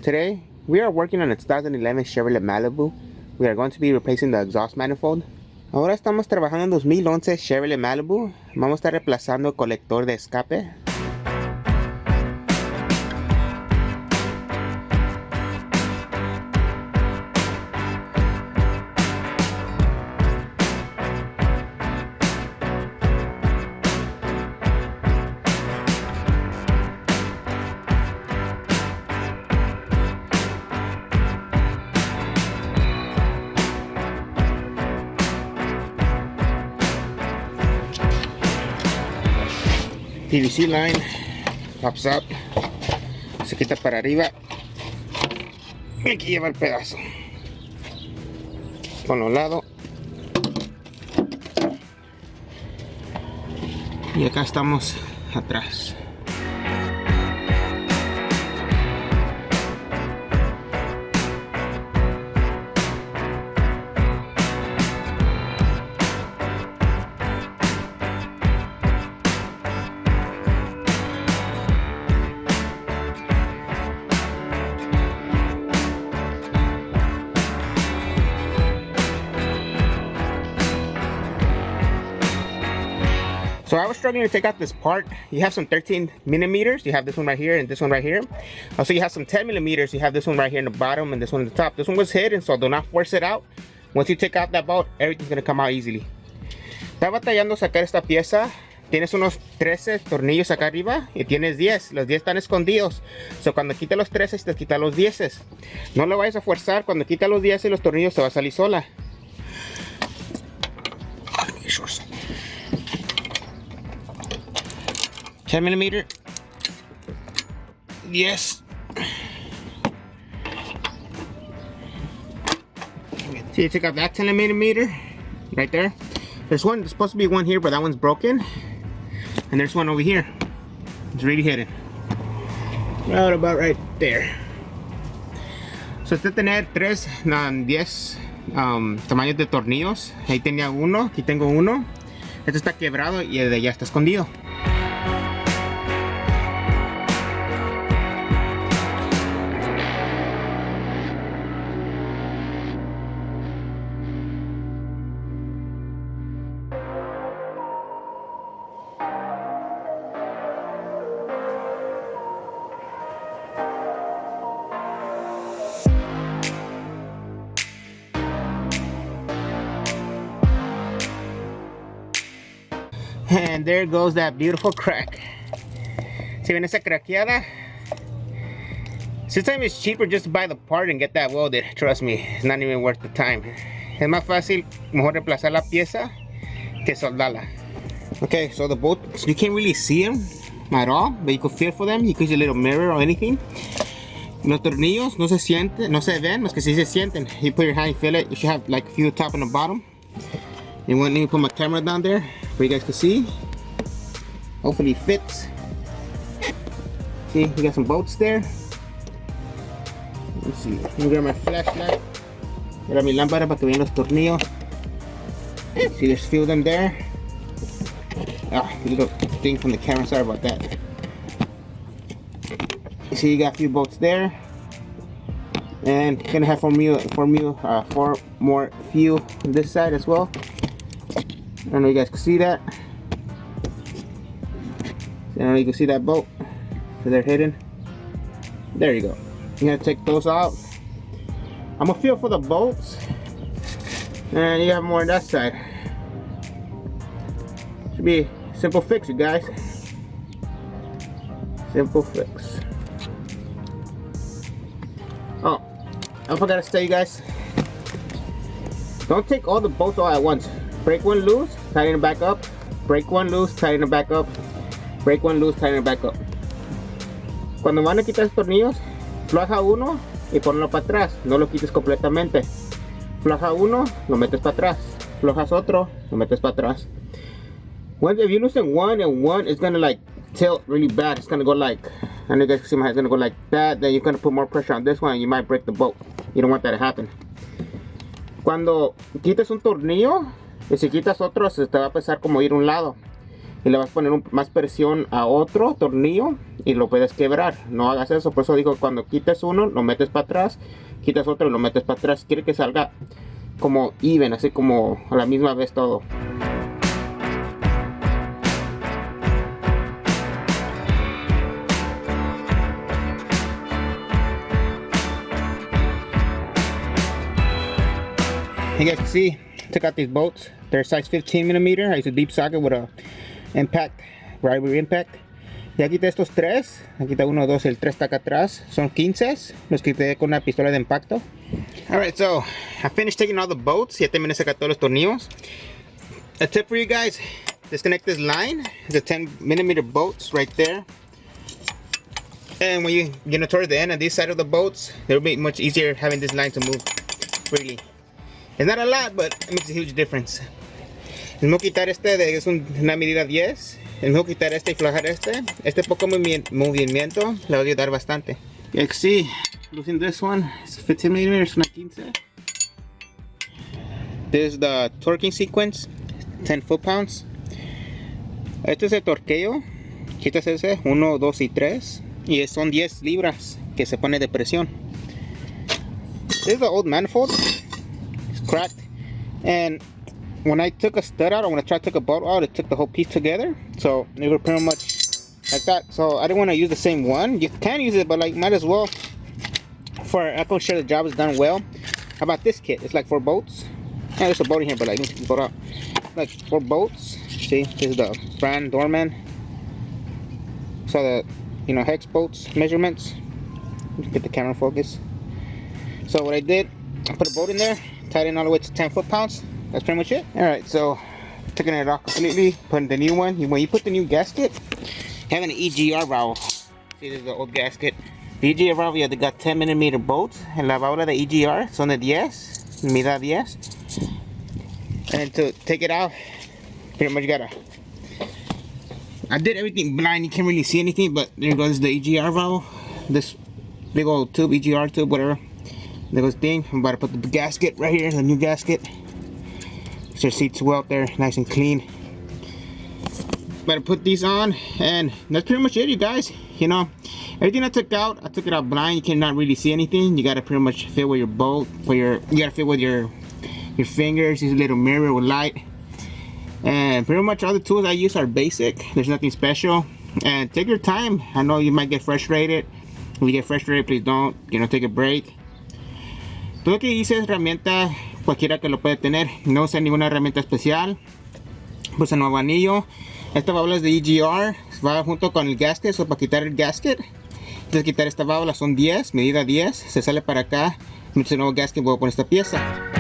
Today we are working on a 2011 Chevy Malibu. We are going to be replacing the exhaust manifold. Ahora estamos trabajando en 2011 Chevy Malibu. Vamos a estar reemplazando el colector de escape. PVC line pops up, se quita para arriba y aquí lleva el pedazo con los lados y acá estamos atrás. So I was struggling to take out this part. You have some 13 millimeters. You have this one right here and this one right here. Also, you have some 10 millimeters. You have this one right here in the bottom and this one in the top. This one was hidden, so do not force it out. Once you take out that bolt, everything's gonna come out easily. Está batallando sacar esta pieza. Tienes unos 13 tornillos acá arriba y tienes 10. Los 10 están escondidos. So cuando quita los 13, te quita los 10. No lo vayas a forzar. Cuando quita los 10 y los tornillos, se va a salir sola. 10 millimeter. Yes. See, you take out that 10 millimeter right there. There's supposed to be one here, but that one's broken. And there's one over here. It's really hidden. Right about right there. So este tener 10 tamaños de tornillos. Ahí tenía uno, aquí tengo uno. Este está quebrado y el de allá está escondido. And there goes that beautiful crack. Si ven esa craqueada? Sometimes it's cheaper just to buy the part and get that welded. Trust me, it's not even worth the time. Es más fácil, mejor reemplazar la pieza que soldarla. Okay, so the bolts, you can't really see them at all, but you can feel for them. You can use a little mirror or anything. Los tornillos no se sienten, no se ven, más que si se sienten. You put your hand, you feel it. You should have like a few top and the bottom. You want me to put my camera down there for you guys to see. Hopefully it fits. See, we got some bolts there. Let's see. Let me grab my flashlight. Grab mi lámpara para que vean los tornillos. See, there's a few of them there. Ah, little thing from the camera. Sorry about that. You see, you got a few bolts there. And gonna have four more few on this side as well. I don't know if you guys can see that. I don't know if you can see that bolt. So they're hidden. There you go. I'm gonna take those out. I'm gonna feel for the bolts. And you have more on that side. Should be a simple fix, you guys. Simple fix. Oh, I forgot to tell you guys. Don't take all the bolts all at once. Break one loose, tighten it back up. Break one loose, tighten it back up. Break one loose, tighten it back up. Cuando van a quitar los tornillos, flaja uno y ponlo para atrás. No lo quites completamente. Flaja uno, lo metes para atrás. Flojas otro, lo metes para atrás. If you loosen one and one is gonna like tilt really bad. It's gonna go like, I know you guys can see my hand's gonna go like that. Then you're gonna put more pressure on this one and you might break the bolt. You don't want that to happen. Cuando quites un tornillo y si quitas otro, se te va a pesar como ir a un lado. y le vas a poner más presión a otro tornillo y lo puedes quebrar. No hagas eso, por eso digo, cuando quites uno lo metes para atrás, quitas otro y lo metes para atrás. Quiere que salga como even, así como a la misma vez todo. You guys can see, took out these bolts. They're size 15mm. I used a deep socket with a impact, rivalry impact. Ya quité estos tres. Aquí está 1, 2, el 3 está acá atrás. Son 15. Los quité con una pistola de impacto. Alright, so I finished taking all the bolts. Ya terminé de sacar todos los tornillos. A tip for you guys: disconnect this line. It's a 10mm bolts right there. And when you get towards the end of this side of the bolts, it'll be much easier having this line to move freely. It's not a lot, but it makes a huge difference. Es mejor quitar este, es una medida 10. Es mejor quitar este y aflojar este. Este poco movimiento le va a ayudar bastante. You can see, losing this one, it's 15mm, es una 15. This is the torquing sequence, 10 foot-pounds. Este es el torqueo. Quitas ese, 1, 2 y 3. Y son 10 libras que se pone de presión. This is the old manifold. Cracked, and when I took a stud out, or when I tried to take a bolt out, it took the whole piece together, so it was pretty much like that. So I didn't want to use the same one. You can use it, but like might as well, for I can sure the job is done well. How about this kit? It's like 4 bolts. Yeah, there's a bolt in here, but like, let me take the bolt out. Like 4 bolts. See, this is the brand Dorman. So the, you know, hex bolts measurements. Get the camera focus. So what I did, I put a bolt in there, tied in all the way to 10 foot-pounds. That's pretty much it. Alright, so taking it off completely, putting the new one. When you put the new gasket, having an EGR valve. See, this is the old gasket. The EGR valve, yeah, they got 10mm bolts. En la válvula de EGR son de 10, medida 10. And to take it out, pretty much gotta. I did everything blind, you can't really see anything, but there goes the EGR valve. This big old tube, EGR tube, whatever. There goes the thing. I'm about to put the gasket right here, the new gasket. So your seats well out there, nice and clean. About to put these on, and that's pretty much it, you guys. You know, everything I took out it out blind. You cannot really see anything. You gotta pretty much fit with your bolt, you gotta fit with your fingers. Use a little mirror with light. And pretty much all the tools I use are basic. There's nothing special. And take your time. I know you might get frustrated. If you get frustrated, please don't. You know, take a break. Todo lo que hice es herramienta, cualquiera que lo puede tener. No usa ninguna herramienta especial. Puse nuevo anillo. Esta válvula es de EGR. Va junto con el gasket. So para quitar el gasket, entonces quitar esta válvula son 10, medida 10. Se sale para acá. Metes el nuevo gasket y voy a poner esta pieza.